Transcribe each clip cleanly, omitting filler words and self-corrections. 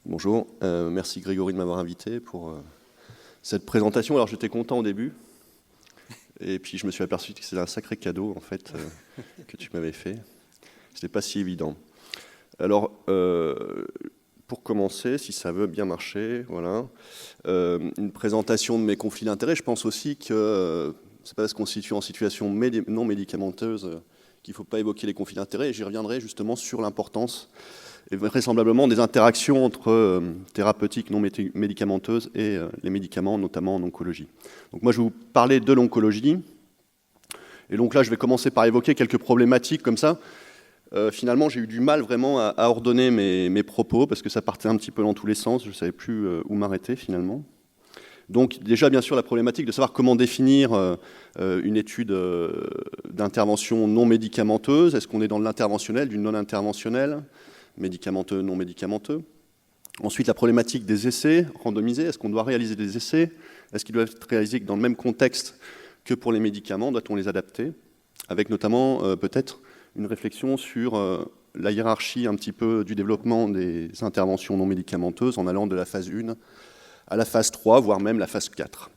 Bonjour, merci Grégory de m'avoir invité pour cette présentation. Alors j'étais content au début, et puis je me suis aperçu que c'était un sacré cadeau en fait que tu m'avais fait. C'était pas si évident. Alors pour commencer, si ça veut bien marcher, voilà, une présentation de mes conflits d'intérêts. Je pense aussi que c'est pas parce qu'on se situe en situation non médicamenteuse qu'il ne faut pas évoquer les conflits d'intérêts, et j'y reviendrai justement sur l'importance et vraisemblablement des interactions entre thérapeutiques non médicamenteuses et les médicaments, notamment en oncologie. Donc moi, je vais vous parler de l'oncologie. Et donc là, je vais commencer par évoquer quelques problématiques comme ça. Finalement, j'ai eu du mal vraiment à ordonner mes propos, parce que ça partait un petit peu dans tous les sens. Je ne savais plus où m'arrêter, finalement. Donc déjà, bien sûr, la problématique de savoir comment définir une étude d'intervention non médicamenteuse. Est-ce qu'on est dans de l'interventionnel, du non-interventionnel, médicamenteux, non médicamenteux. Ensuite, la problématique des essais randomisés. Est-ce qu'on doit réaliser des essais? Est-ce qu'ils doivent être réalisés dans le même contexte que pour les médicaments? Doit-on les adapter? Avec notamment peut-être une réflexion sur la hiérarchie un petit peu du développement des interventions non médicamenteuses en allant de la phase 1 à la phase 3, voire même la phase 4.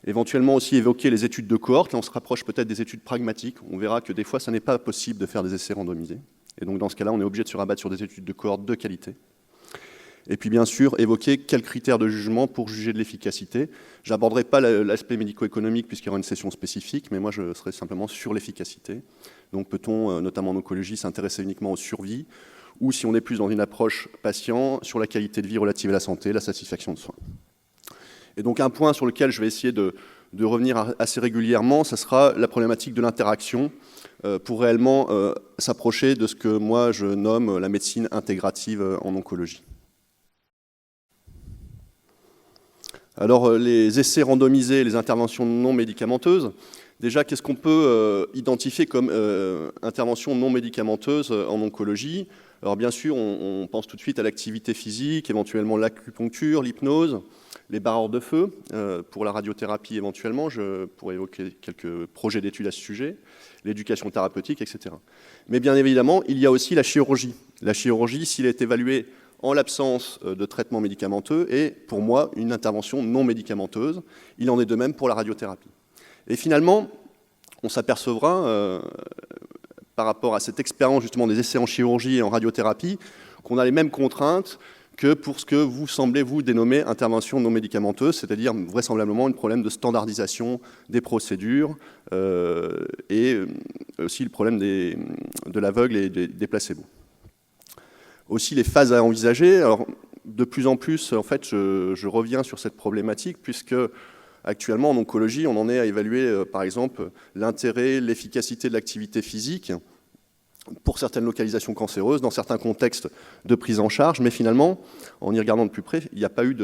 Éventuellement aussi évoquer les études de cohorte. Là, on se rapproche peut-être des études pragmatiques. On verra que des fois, ça n'est pas possible de faire des essais randomisés. Et donc, dans ce cas-là, on est obligé de se rabattre sur des études de cohorte de qualité. Et puis, bien sûr, évoquer quels critères de jugement pour juger de l'efficacité. Je n'aborderai pas l'aspect médico-économique puisqu'il y aura une session spécifique, mais moi, je serai simplement sur l'efficacité. Donc, peut-on, notamment en oncologie, s'intéresser uniquement aux survies, ou si on est plus dans une approche patient, sur la qualité de vie relative à la santé, la satisfaction de soins. Et donc, un point sur lequel je vais essayer de revenir assez régulièrement, ça sera la problématique de l'interaction, pour réellement s'approcher de ce que moi je nomme la médecine intégrative en oncologie. Alors les essais randomisés, les interventions non médicamenteuses, déjà qu'est-ce qu'on peut identifier comme intervention non médicamenteuse en oncologie? Alors bien sûr, on pense tout de suite à l'activité physique, éventuellement l'acupuncture, l'hypnose, les barreurs de feu, pour la radiothérapie éventuellement, je pourrais évoquer quelques projets d'études à ce sujet, l'éducation thérapeutique, etc. Mais bien évidemment, il y a aussi la chirurgie. La chirurgie, s'il est évalué en l'absence de traitement médicamenteux, est pour moi une intervention non médicamenteuse. Il en est de même pour la radiothérapie. Et finalement, on s'apercevra, par rapport à cette expérience justement des essais en chirurgie et en radiothérapie, qu'on a les mêmes contraintes que pour ce que vous semblez vous dénommer intervention non médicamenteuse, c'est-à-dire vraisemblablement un problème de standardisation des procédures et aussi le problème de l'aveugle et des placebos. Aussi les phases à envisager. Alors, de plus en plus, en fait, je reviens sur cette problématique puisque actuellement en oncologie, on en est à évaluer par exemple l'intérêt, l'efficacité de l'activité physique pour certaines localisations cancéreuses, dans certains contextes de prise en charge, mais finalement, en y regardant de plus près, il n'y a pas eu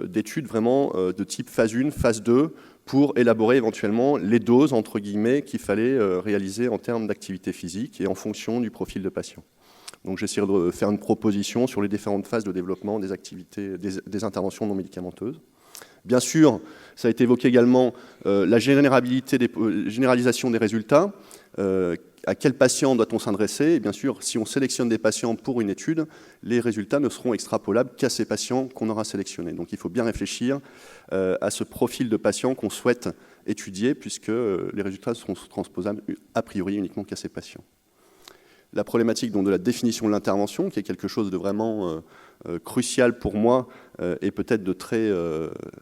d'études vraiment de type phase 1, phase 2, pour élaborer éventuellement les doses, entre guillemets, qu'il fallait réaliser en termes d'activité physique et en fonction du profil de patient. Donc j'essaierai de faire une proposition sur les différentes phases de développement des activités, des interventions non médicamenteuses. Bien sûr, ça a été évoqué également, la généralisation des résultats. À quel patient doit-on s'adresser? Et bien sûr, si on sélectionne des patients pour une étude, les résultats ne seront extrapolables qu'à ces patients qu'on aura sélectionnés. Donc il faut bien réfléchir à ce profil de patient qu'on souhaite étudier, puisque les résultats seront transposables a priori uniquement qu'à ces patients. La problématique donc, de la définition de l'intervention, qui est quelque chose de vraiment crucial pour moi et peut-être de très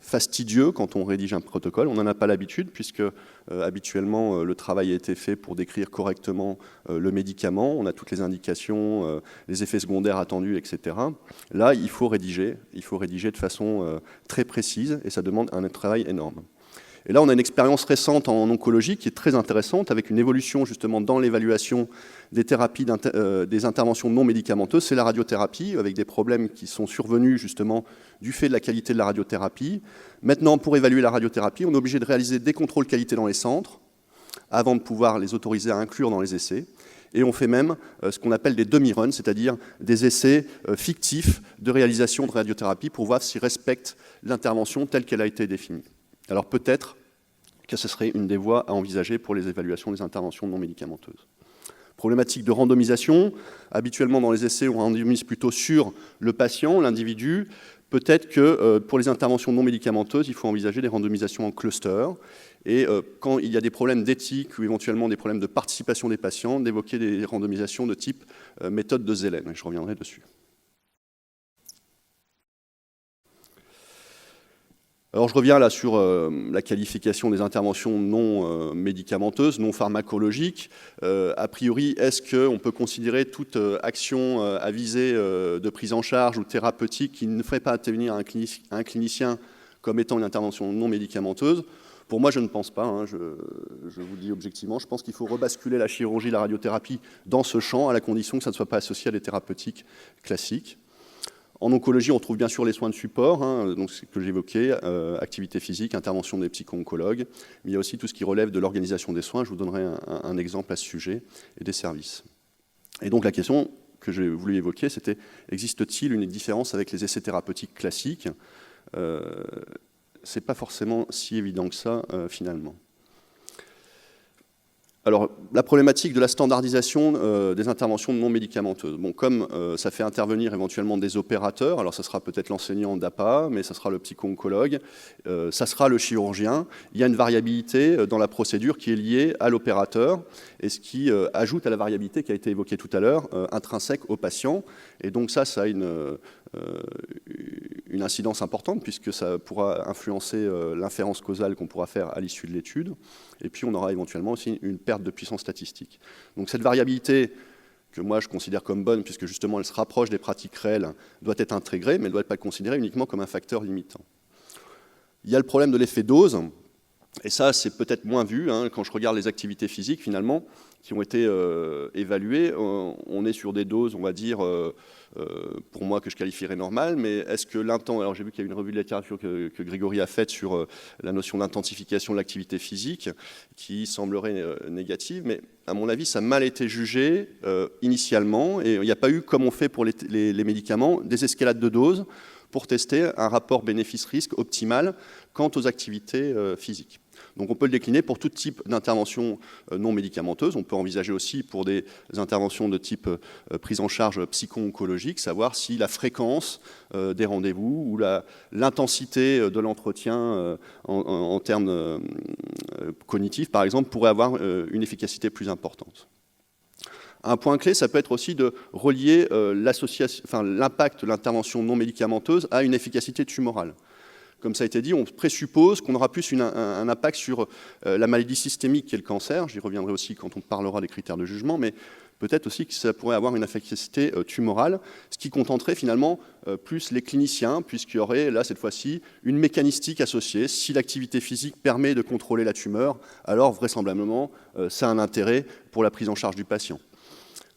fastidieux quand on rédige un protocole. On n'en a pas l'habitude puisque habituellement le travail a été fait pour décrire correctement le médicament. On a toutes les indications, les effets secondaires attendus, etc. Là, il faut rédiger de façon très précise et ça demande un travail énorme. Et là, on a une expérience récente en oncologie qui est très intéressante, avec une évolution justement dans l'évaluation des thérapies, des interventions non médicamenteuses. C'est la radiothérapie, avec des problèmes qui sont survenus justement du fait de la qualité de la radiothérapie. Maintenant, pour évaluer la radiothérapie, on est obligé de réaliser des contrôles qualité dans les centres, avant de pouvoir les autoriser à inclure dans les essais. Et on fait même ce qu'on appelle des demi-runs, c'est-à-dire des essais fictifs de réalisation de radiothérapie pour voir s'ils respectent l'intervention telle qu'elle a été définie. Alors peut-être, que ce serait une des voies à envisager pour les évaluations des interventions non médicamenteuses. Problématique de randomisation. Habituellement, dans les essais, on randomise plutôt sur le patient, l'individu. Peut-être que pour les interventions non médicamenteuses, il faut envisager des randomisations en cluster. Et quand il y a des problèmes d'éthique ou éventuellement des problèmes de participation des patients, d'évoquer des randomisations de type méthode de Zelen. Et je reviendrai dessus. Alors je reviens là sur la qualification des interventions non médicamenteuses, non pharmacologiques. A priori, est-ce qu'on peut considérer toute action à visée de prise en charge ou thérapeutique qui ne ferait pas intervenir un clinicien comme étant une intervention non médicamenteuse? Pour moi, je ne pense pas, hein, je vous dis objectivement, je pense qu'il faut rebasculer la chirurgie, la radiothérapie dans ce champ, à la condition que ça ne soit pas associé à des thérapeutiques classiques. En oncologie, on trouve bien sûr les soins de support, hein, donc ce que j'évoquais, activité physique, intervention des psycho-oncologues, mais il y a aussi tout ce qui relève de l'organisation des soins. Je vous donnerai un exemple à ce sujet, et des services. Et donc la question que j'ai voulu évoquer, c'était existe-t-il une différence avec les essais thérapeutiques classiques? C'est pas forcément si évident que ça, finalement. Alors, la problématique de la standardisation des interventions non médicamenteuses. Bon, comme ça fait intervenir éventuellement des opérateurs, alors ça sera peut-être l'enseignant d'APA, mais ça sera le psycho-oncologue, ça sera le chirurgien. Il y a une variabilité dans la procédure qui est liée à l'opérateur, et ce qui ajoute à la variabilité qui a été évoquée tout à l'heure, intrinsèque au patient. Et donc ça a une incidence importante, puisque ça pourra influencer l'inférence causale qu'on pourra faire à l'issue de l'étude. Et puis on aura éventuellement aussi une perte de puissance statistique. Donc cette variabilité, que moi je considère comme bonne, puisque justement elle se rapproche des pratiques réelles, doit être intégrée, mais elle ne doit pas être considérée uniquement comme un facteur limitant. Il y a le problème de l'effet dose, et ça c'est peut-être moins vu, hein, quand je regarde les activités physiques finalement, qui ont été évaluées, on est sur des doses, on va dire, pour moi que je qualifierais normales, mais est-ce que l'intensification, alors j'ai vu qu'il y a une revue de littérature que Grégory a faite sur la notion d'intensification de l'activité physique, qui semblerait négative, mais à mon avis ça a mal été jugé initialement, et il n'y a pas eu, comme on fait pour les médicaments, des escalades de doses pour tester un rapport bénéfice-risque optimal quant aux activités physiques. Donc on peut le décliner pour tout type d'intervention non médicamenteuse. On peut envisager aussi pour des interventions de type prise en charge psycho-oncologique, savoir si la fréquence des rendez-vous ou l'intensité de l'entretien en termes cognitifs, par exemple, pourrait avoir une efficacité plus importante. Un point clé, ça peut être aussi de relier l'impact de l'intervention non médicamenteuse à une efficacité tumorale. Comme ça a été dit, on présuppose qu'on aura plus un impact sur la maladie systémique qui est le cancer. J'y reviendrai aussi quand on parlera des critères de jugement, mais peut-être aussi que ça pourrait avoir une efficacité tumorale, ce qui contenterait finalement plus les cliniciens, puisqu'il y aurait là, cette fois-ci, une mécanistique associée. Si l'activité physique permet de contrôler la tumeur, alors vraisemblablement, ça a un intérêt pour la prise en charge du patient.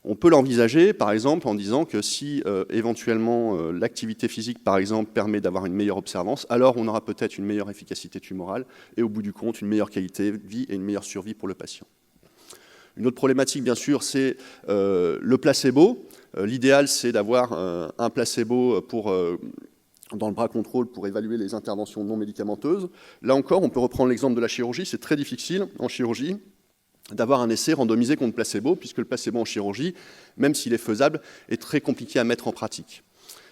On peut l'envisager, par exemple, en disant que si éventuellement l'activité physique, par exemple, permet d'avoir une meilleure observance, alors on aura peut-être une meilleure efficacité tumorale et au bout du compte, une meilleure qualité de vie et une meilleure survie pour le patient. Une autre problématique, bien sûr, c'est le placebo. L'idéal, c'est d'avoir un placebo dans le bras contrôle pour évaluer les interventions non médicamenteuses. Là encore, on peut reprendre l'exemple de la chirurgie. C'est très difficile en chirurgie d'avoir un essai randomisé contre placebo, puisque le placebo en chirurgie, même s'il est faisable, est très compliqué à mettre en pratique.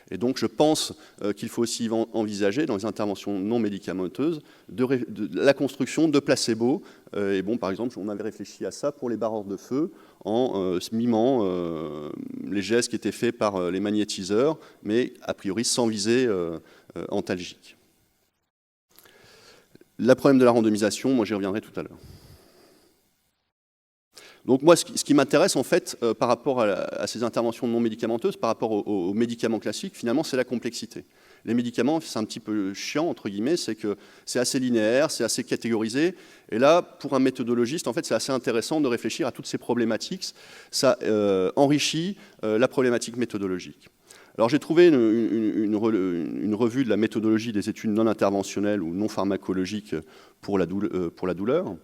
Et donc je pense qu'il faut aussi envisager, dans les interventions non médicamenteuses, la construction de placebos. Et bon, par exemple, on avait réfléchi à ça pour les barreurs de feu, en mimant les gestes qui étaient faits par les magnétiseurs, mais a priori sans visée antalgique. Le problème de la randomisation, moi j'y reviendrai tout à l'heure. Donc moi, ce qui m'intéresse en fait par rapport à ces interventions non médicamenteuses, par rapport aux médicaments classiques, finalement, c'est la complexité. Les médicaments, c'est un petit peu chiant, entre guillemets, c'est que c'est assez linéaire, c'est assez catégorisé. Et là, pour un méthodologiste, en fait, c'est assez intéressant de réfléchir à toutes ces problématiques. Ça enrichit la problématique méthodologique. Alors j'ai trouvé une revue de la méthodologie des études non interventionnelles ou non pharmacologiques pour la douleur.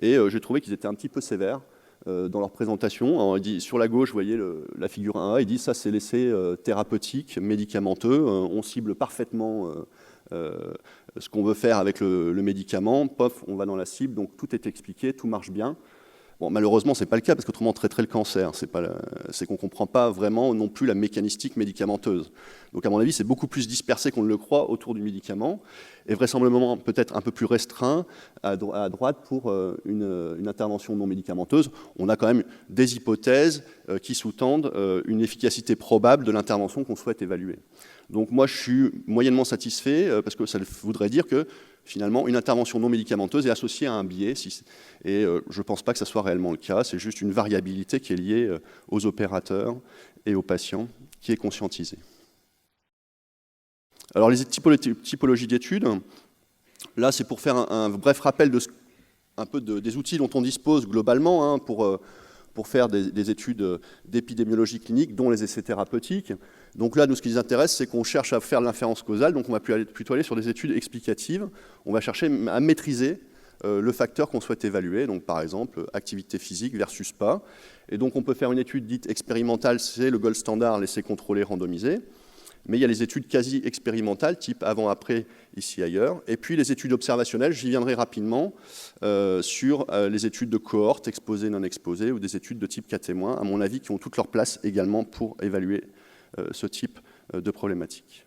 Et j'ai trouvé qu'ils étaient un petit peu sévères dans leur présentation. Alors, il dit, sur la gauche, vous voyez la figure 1A, il dit ça c'est l'essai thérapeutique, médicamenteux, on cible parfaitement ce qu'on veut faire avec le médicament, pof, on va dans la cible, donc tout est expliqué, tout marche bien. Bon, malheureusement, ce n'est pas le cas, parce qu'autrement, on traiterait le cancer. C'est qu'on ne comprend pas vraiment non plus la mécanistique médicamenteuse. Donc, à mon avis, c'est beaucoup plus dispersé qu'on ne le croit autour du médicament, et vraisemblablement peut-être un peu plus restreint à droite pour une intervention non médicamenteuse. On a quand même des hypothèses qui sous-tendent une efficacité probable de l'intervention qu'on souhaite évaluer. Donc, moi, je suis moyennement satisfait, parce que ça voudrait dire que finalement, une intervention non médicamenteuse est associée à un biais, et je ne pense pas que ça soit réellement le cas, c'est juste une variabilité qui est liée aux opérateurs et aux patients, qui est conscientisée. Alors les typologies d'études, là c'est pour faire un bref rappel des outils dont on dispose globalement pour faire des études d'épidémiologie clinique, dont les essais thérapeutiques. Donc là, nous, ce qui nous intéresse, c'est qu'on cherche à faire l'inférence causale, donc on va plutôt aller sur des études explicatives. On va chercher à maîtriser le facteur qu'on souhaite évaluer, donc par exemple, activité physique versus pas. Et donc on peut faire une étude dite expérimentale, c'est le gold standard, l'essai contrôlé randomisé. Mais il y a les études quasi expérimentales, type avant-après, ici, ailleurs. Et puis les études observationnelles, j'y viendrai rapidement, sur les études de cohorte, exposées, non exposées, ou des études de type cas témoin, à mon avis, qui ont toute leur place également pour évaluer ce type de problématique.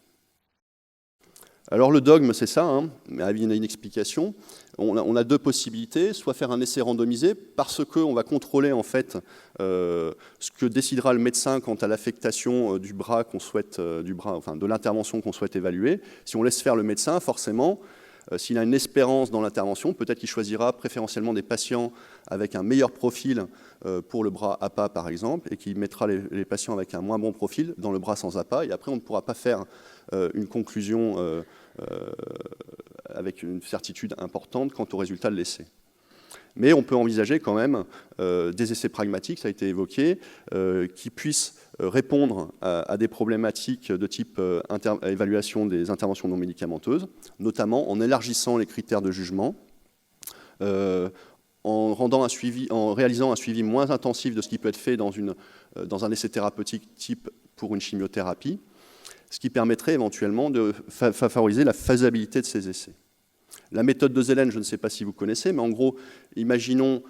Alors le dogme, c'est ça, mais il y a une explication. On a deux possibilités, soit faire un essai randomisé, parce qu'on va contrôler en fait ce que décidera le médecin quant à l'affectation du bras qu'on souhaite, de l'intervention qu'on souhaite évaluer. Si on laisse faire le médecin, forcément, s'il a une espérance dans l'intervention, peut-être qu'il choisira préférentiellement des patients avec un meilleur profil pour le bras APA, par exemple, et qu'il mettra les patients avec un moins bon profil dans le bras sans APA. Et après, on ne pourra pas faire une conclusion avec une certitude importante quant au résultat de l'essai. Mais on peut envisager quand même des essais pragmatiques, ça a été évoqué, qui puissent répondre à des problématiques de type évaluation des interventions non médicamenteuses, notamment en élargissant les critères de jugement, en réalisant un suivi moins intensif de ce qui peut être fait dans un essai thérapeutique type pour une chimiothérapie, ce qui permettrait éventuellement de favoriser la faisabilité de ces essais. La méthode de Zelen, je ne sais pas si vous connaissez, mais en gros, imaginons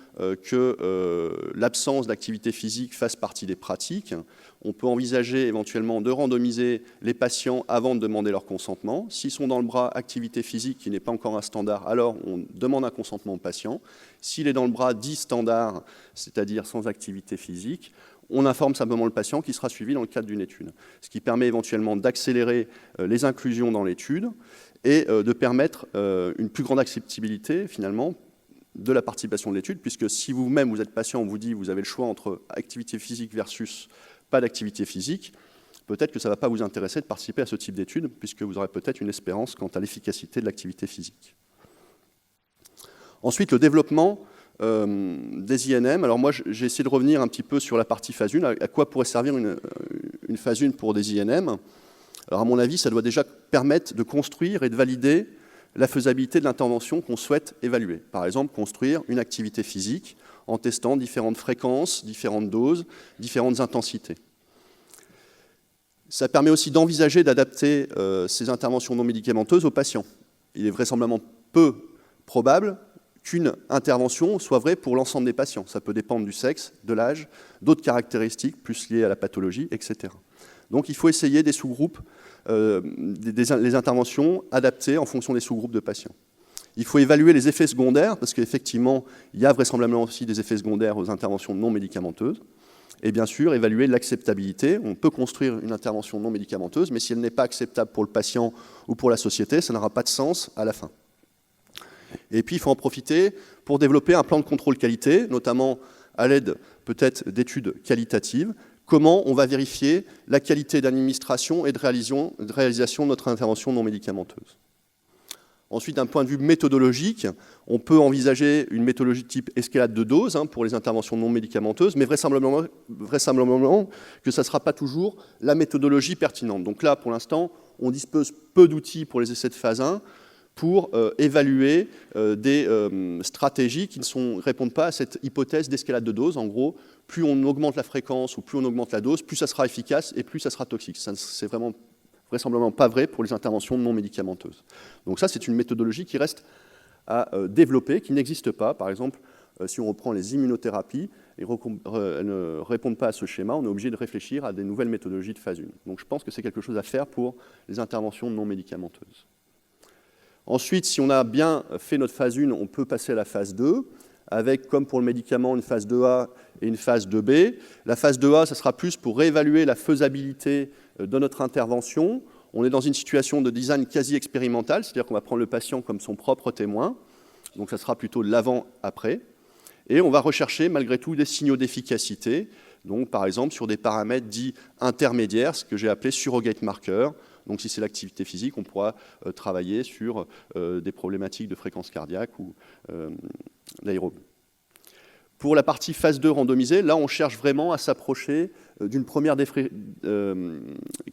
que l'absence d'activité physique fasse partie des pratiques. On peut envisager éventuellement de randomiser les patients avant de demander leur consentement. S'ils sont dans le bras activité physique qui n'est pas encore un standard, alors on demande un consentement au patient. S'il est dans le bras dit standard, c'est-à-dire sans activité physique, on informe simplement le patient qui sera suivi dans le cadre d'une étude, ce qui permet éventuellement d'accélérer les inclusions dans l'étude et de permettre une plus grande acceptabilité, finalement, de la participation de l'étude, puisque si vous-même, vous êtes patient, on vous dit que vous avez le choix entre activité physique versus pas d'activité physique, peut-être que ça ne va pas vous intéresser de participer à ce type d'étude, puisque vous aurez peut-être une espérance quant à l'efficacité de l'activité physique. Ensuite, le développement des INM. Alors moi, j'ai essayé de revenir un petit peu sur la partie phase 1, à quoi pourrait servir une phase 1 pour des INM. Alors à mon avis, ça doit déjà permettre de construire et de valider la faisabilité de l'intervention qu'on souhaite évaluer. Par exemple, construire une activité physique en testant différentes fréquences, différentes doses, différentes intensités. Ça permet aussi d'envisager d'adapter ces interventions non médicamenteuses aux patients. Il est vraisemblablement peu probable qu'une intervention soit vraie pour l'ensemble des patients. Ça peut dépendre du sexe, de l'âge, d'autres caractéristiques plus liées à la pathologie, etc. Donc il faut essayer des sous-groupes, les interventions adaptées en fonction des sous-groupes de patients. Il faut évaluer les effets secondaires, parce qu'effectivement, il y a vraisemblablement aussi des effets secondaires aux interventions non médicamenteuses. Et bien sûr, évaluer l'acceptabilité. On peut construire une intervention non médicamenteuse, mais si elle n'est pas acceptable pour le patient ou pour la société, ça n'aura pas de sens à la fin. Et puis, il faut en profiter pour développer un plan de contrôle qualité, notamment à l'aide peut-être d'études qualitatives. Comment on va vérifier la qualité d'administration et de réalisation de notre intervention non médicamenteuse. Ensuite, d'un point de vue méthodologique, on peut envisager une méthodologie de type escalade de dose pour les interventions non médicamenteuses, mais vraisemblablement que ça ne sera pas toujours la méthodologie pertinente. Donc là, pour l'instant, on dispose peu d'outils pour les essais de phase 1, pour évaluer des stratégies qui ne répondent pas à cette hypothèse d'escalade de dose. En gros, plus on augmente la fréquence ou plus on augmente la dose, plus ça sera efficace et plus ça sera toxique. C'est vraiment vraisemblablement pas vrai pour les interventions non médicamenteuses. Donc ça, c'est une méthodologie qui reste à développer, qui n'existe pas. Par exemple, si on reprend les immunothérapies, elles ne répondent pas à ce schéma, on est obligé de réfléchir à des nouvelles méthodologies de phase 1. Donc je pense que c'est quelque chose à faire pour les interventions non médicamenteuses. Ensuite, si on a bien fait notre phase 1, on peut passer à la phase 2, avec, comme pour le médicament, une phase 2A et une phase 2B. La phase 2A, ça sera plus pour réévaluer la faisabilité de notre intervention. On est dans une situation de design quasi expérimental, c'est-à-dire qu'on va prendre le patient comme son propre témoin. Donc ça sera plutôt l'avant-après. Et on va rechercher malgré tout des signaux d'efficacité, donc par exemple sur des paramètres dits intermédiaires, ce que j'ai appelé surrogate markers. Donc si c'est l'activité physique, on pourra travailler sur des problématiques de fréquence cardiaque ou d'aérobie. Pour la partie phase 2 randomisée, là on cherche vraiment à s'approcher d'une première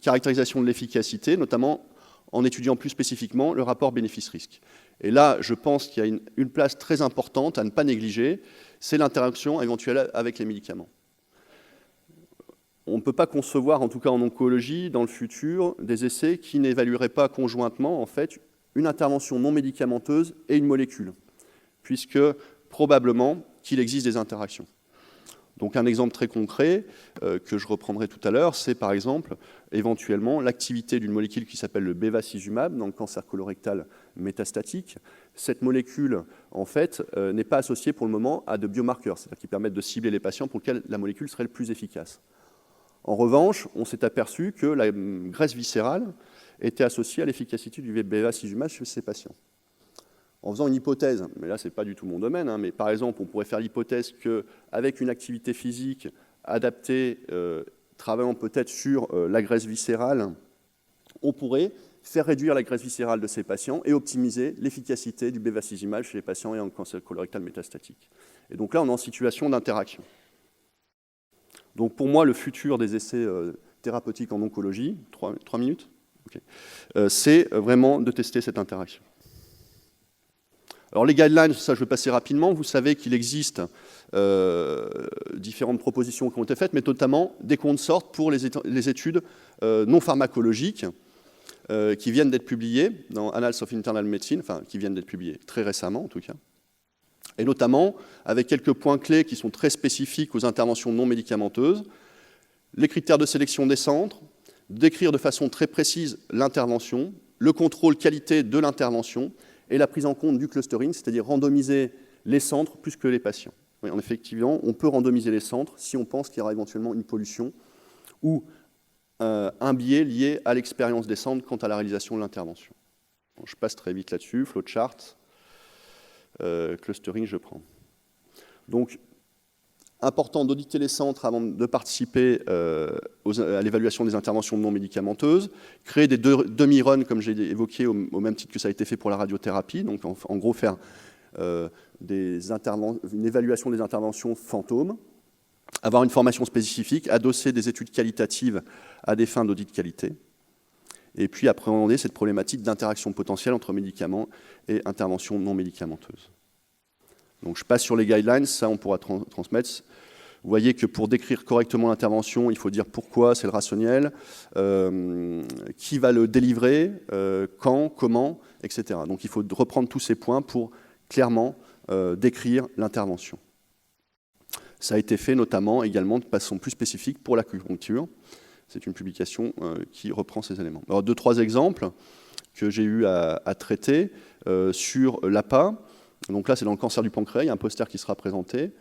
caractérisation de l'efficacité, notamment en étudiant plus spécifiquement le rapport bénéfice-risque. Et là, je pense qu'il y a une place très importante à ne pas négliger, c'est l'interaction éventuelle avec les médicaments. On ne peut pas concevoir, en tout cas en oncologie, dans le futur, des essais qui n'évalueraient pas conjointement, en fait, une intervention non médicamenteuse et une molécule, puisque probablement qu'il existe des interactions. Donc un exemple très concret que je reprendrai tout à l'heure, c'est par exemple éventuellement l'activité d'une molécule qui s'appelle le bevacizumab dans le cancer colorectal métastatique. Cette molécule, en fait, n'est pas associée pour le moment à de biomarqueurs, c'est-à-dire qui permettent de cibler les patients pour lesquels la molécule serait le plus efficace. En revanche, on s'est aperçu que la graisse viscérale était associée à l'efficacité du bevacizumab chez ces patients. En faisant une hypothèse, mais là, ce n'est pas du tout mon domaine, mais par exemple, on pourrait faire l'hypothèse qu'avec une activité physique adaptée, travaillant peut-être sur la graisse viscérale, on pourrait faire réduire la graisse viscérale de ces patients et optimiser l'efficacité du bevacizumab chez les patients ayant un cancer colorectal métastatique. Et donc là, on est en situation d'interaction. Donc pour moi, le futur des essais thérapeutiques en oncologie, 3 minutes, okay, c'est vraiment de tester cette interaction. Alors les guidelines, ça je vais passer rapidement. Vous savez qu'il existe différentes propositions qui ont été faites, mais notamment des consorts pour les études non pharmacologiques qui viennent d'être publiées dans Annals of Internal Medicine, enfin qui viennent d'être publiées très récemment en tout cas, et notamment avec quelques points clés qui sont très spécifiques aux interventions non médicamenteuses, les critères de sélection des centres, décrire de façon très précise l'intervention, le contrôle qualité de l'intervention, et la prise en compte du clustering, c'est-à-dire randomiser les centres plus que les patients. Oui, effectivement, on peut randomiser les centres si on pense qu'il y aura éventuellement une pollution ou un biais lié à l'expérience des centres quant à la réalisation de l'intervention. Bon, je passe très vite là-dessus, flowchart, clustering, je prends. Donc, important d'auditer les centres avant de participer à l'évaluation des interventions non médicamenteuses, créer des demi-runs, comme j'ai évoqué, au même titre que ça a été fait pour la radiothérapie, donc en gros faire une évaluation des interventions fantômes, avoir une formation spécifique, adosser des études qualitatives à des fins d'audit de qualité, et puis appréhender cette problématique d'interaction potentielle entre médicaments et interventions non médicamenteuses. Donc je passe sur les guidelines, ça on pourra transmettre. Vous voyez que pour décrire correctement l'intervention, il faut dire pourquoi, c'est le rationnel, qui va le délivrer, quand, comment, etc. Donc il faut reprendre tous ces points pour clairement décrire l'intervention. Ça a été fait notamment également de façon plus spécifique pour l'acupuncture. C'est une publication qui reprend ces éléments. Alors 2-3 exemples que j'ai eu à traiter sur l'APA. Donc là, c'est dans le cancer du pancréas, il y a un poster qui sera présenté.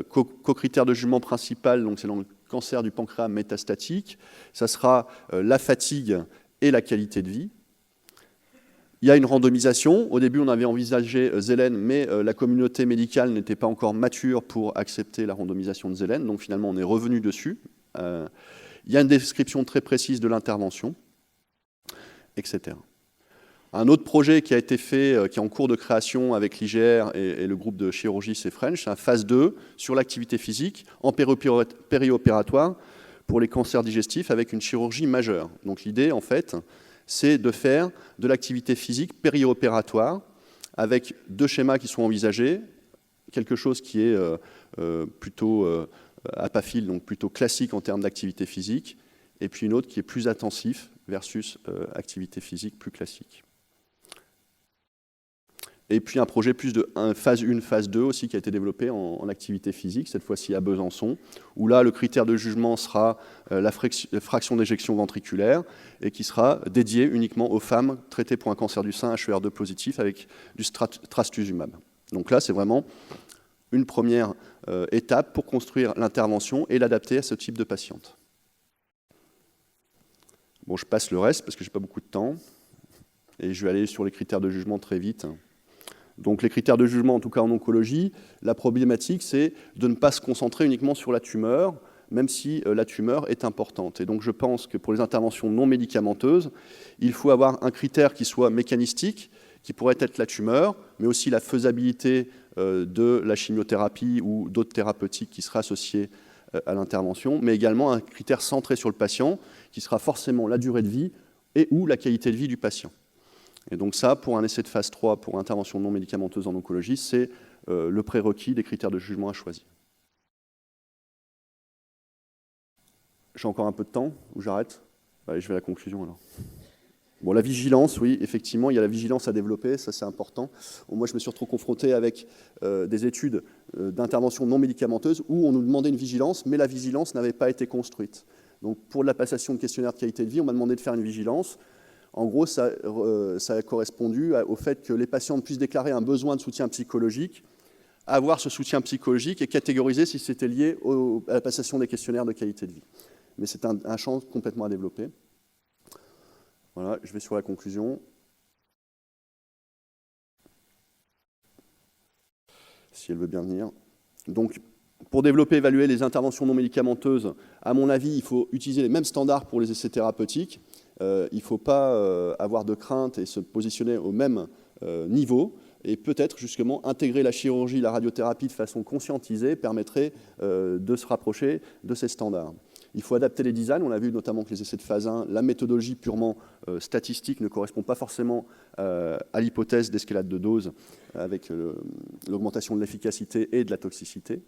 Co-critère de jugement principal, donc c'est dans le cancer du pancréas métastatique. Ça sera la fatigue et la qualité de vie. Il y a une randomisation. Au début, on avait envisagé Zélène, mais la communauté médicale n'était pas encore mature pour accepter la randomisation de Zélène. Donc finalement, on est revenu dessus. Il y a une description très précise de l'intervention, etc. Un autre projet qui a été fait, qui est en cours de création avec l'IGR et le groupe de chirurgie C-French, c'est un phase 2 sur l'activité physique en périopératoire pour les cancers digestifs avec une chirurgie majeure. Donc l'idée, en fait, c'est de faire de l'activité physique périopératoire avec 2 schémas qui sont envisagés, quelque chose qui est plutôt apaphile, donc plutôt classique en termes d'activité physique, et puis une autre qui est plus intensif, versus activité physique plus classique. Et puis un projet plus de phase 1, phase 2 aussi qui a été développé en activité physique, cette fois-ci à Besançon, où là le critère de jugement sera la fraction d'éjection ventriculaire et qui sera dédié uniquement aux femmes traitées pour un cancer du sein HER2 positif avec du trastuzumab. Donc là c'est vraiment une première étape pour construire l'intervention et l'adapter à ce type de patiente. Bon, je passe le reste parce que je n'ai pas beaucoup de temps et je vais aller sur les critères de jugement très vite. Donc les critères de jugement, en tout cas en oncologie, la problématique, c'est de ne pas se concentrer uniquement sur la tumeur, même si la tumeur est importante. Et donc je pense que pour les interventions non médicamenteuses, il faut avoir un critère qui soit mécanistique, qui pourrait être la tumeur, mais aussi la faisabilité de la chimiothérapie ou d'autres thérapeutiques qui seraient associées à l'intervention, mais également un critère centré sur le patient, qui sera forcément la durée de vie et ou la qualité de vie du patient. Et donc ça, pour un essai de phase 3, pour intervention non médicamenteuse en oncologie, c'est le prérequis des critères de jugement à choisir. J'ai encore un peu de temps, ou j'arrête? Allez, je vais à la conclusion alors. Bon, la vigilance, oui, effectivement, il y a la vigilance à développer, ça c'est important. Moi, je me suis retrouvé confronté avec des études d'intervention non médicamenteuse où on nous demandait une vigilance, mais la vigilance n'avait pas été construite. Donc, pour la passation de questionnaire de qualité de vie, on m'a demandé de faire une vigilance. En gros, ça a correspondu au fait que les patients puissent déclarer un besoin de soutien psychologique, avoir ce soutien psychologique et catégoriser si c'était lié à la passation des questionnaires de qualité de vie. Mais c'est un champ complètement à développer. Voilà, je vais sur la conclusion. Si elle veut bien venir. Donc, pour développer et évaluer les interventions non médicamenteuses, à mon avis, il faut utiliser les mêmes standards pour les essais thérapeutiques. Il ne faut pas avoir de crainte et se positionner au même niveau. Et peut-être justement intégrer la chirurgie, la radiothérapie de façon conscientisée permettrait de se rapprocher de ces standards. Il faut adapter les designs. On a vu notamment que les essais de phase 1, la méthodologie purement statistique ne correspond pas forcément à l'hypothèse d'escalade de dose avec l'augmentation de l'efficacité et de la toxicité.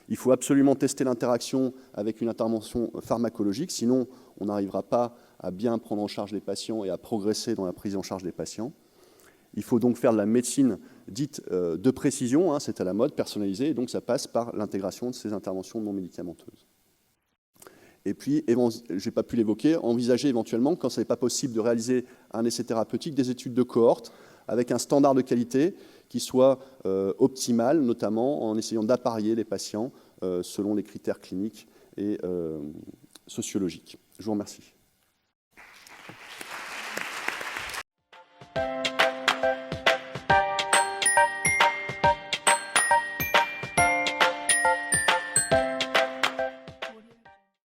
Il faut absolument tester l'interaction avec une intervention pharmacologique, sinon on n'arrivera pas à bien prendre en charge les patients et à progresser dans la prise en charge des patients. Il faut donc faire de la médecine dite de précision, c'est à la mode, personnalisée, et donc ça passe par l'intégration de ces interventions non médicamenteuses. Et puis, je n'ai pas pu l'évoquer, envisager éventuellement, quand ce n'est pas possible de réaliser un essai thérapeutique, des études de cohorte avec un standard de qualité qui soit optimal, notamment en essayant d'apparier les patients selon les critères cliniques et sociologiques. Je vous remercie.